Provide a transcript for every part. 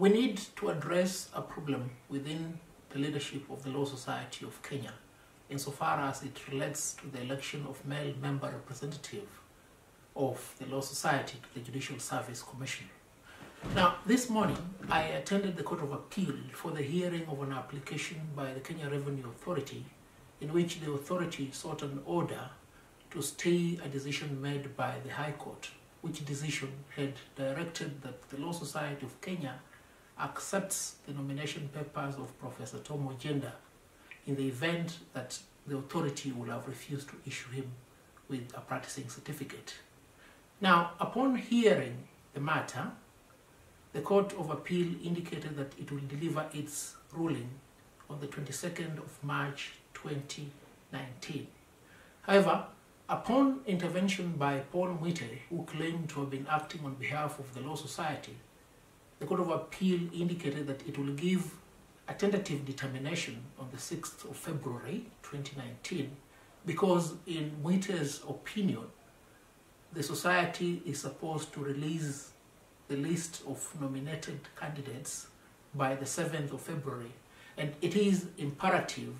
We need to address a problem within the leadership of the Law Society of Kenya insofar as it relates to the election of male member representative of the Law Society to the Judicial Service Commission. Now, this morning, I attended the Court of Appeal for the hearing of an application by the Kenya Revenue Authority in which the authority sought an order to stay a decision made by the High Court, which decision had directed that the Law Society of Kenya accepts the nomination papers of Professor Tom Ojienda in the event that the authority will have refused to issue him with a practicing certificate. Now, upon hearing the matter, the Court of Appeal indicated that it will deliver its ruling on the 22nd of March 2019. However, upon intervention by Paul Mwite, who claimed to have been acting on behalf of the Law Society, the Court of Appeal indicated that it will give a tentative determination on the 6th of February 2019 because in Mwite's opinion, the Society is supposed to release the list of nominated candidates by the 7th of February, and it is imperative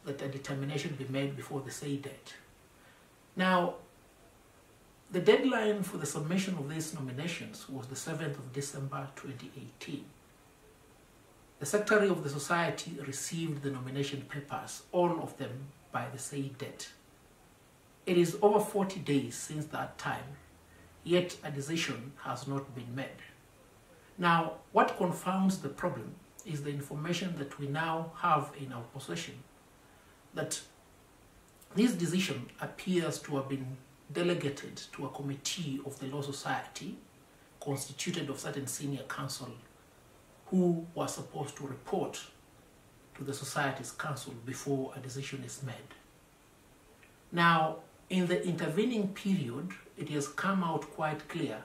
that a determination be made before the said date. Now, the deadline for the submission of these nominations was the 7th of December 2018. The Secretary of the Society received the nomination papers, all of them by the said date. It is over 40 days since that time, yet a decision has not been made. Now, what confounds the problem is the information that we now have in our possession, that this decision appears to have been delegated to a committee of the Law Society constituted of certain senior counsel who were supposed to report to the Society's council before a decision is made. Now, in the intervening period, it has come out quite clear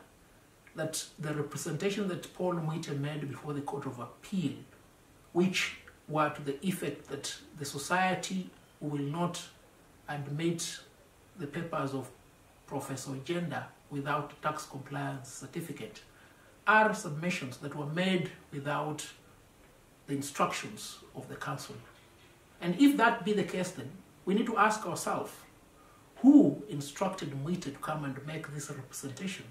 that the representation that Paul Mwite made before the Court of Appeal, which were to the effect that the Society will not admit the papers of Professor Ojienda without tax compliance certificate, are submissions that were made without the instructions of the council. And if that be the case, then we need to ask ourselves, who instructed Mwite to come and make this representation?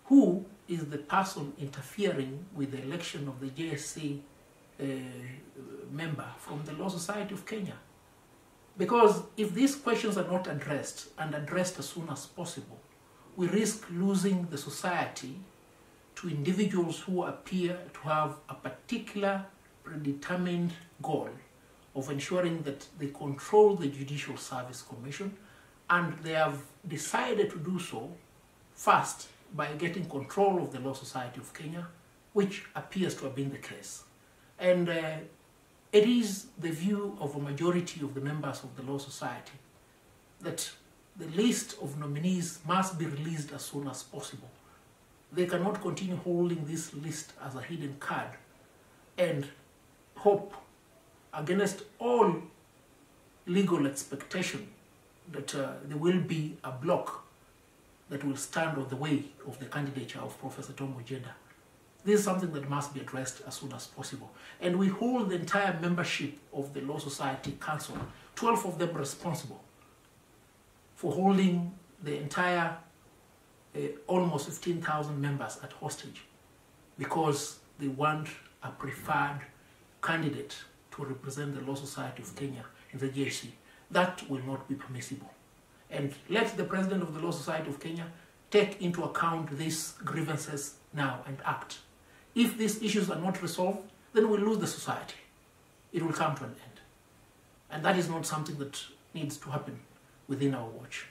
Who is the person interfering with the election of the JSC member from the Law Society of Kenya? Because if these questions are not addressed and addressed as soon as possible, we risk losing the society to individuals who appear to have a particular predetermined goal of ensuring that they control the Judicial Service Commission, and they have decided to do so first by getting control of the Law Society of Kenya, which appears to have been the case. And it is the view of a majority of the members of the Law Society that the list of nominees must be released as soon as possible. They cannot continue holding this list as a hidden card and hope against all legal expectation that there will be a block that will stand on the way of the candidature of Professor Tom Ojienda. This is something that must be addressed as soon as possible. And we hold the entire membership of the Law Society Council, 12 of them responsible, for holding the entire almost 15,000 members at hostage because they want a preferred candidate to represent the Law Society of Kenya in the JSC. That will not be permissible. And let the President of the Law Society of Kenya take into account these grievances now and act. If these issues are not resolved, then we'll lose the society. It will come to an end. And that is not something that needs to happen within our watch.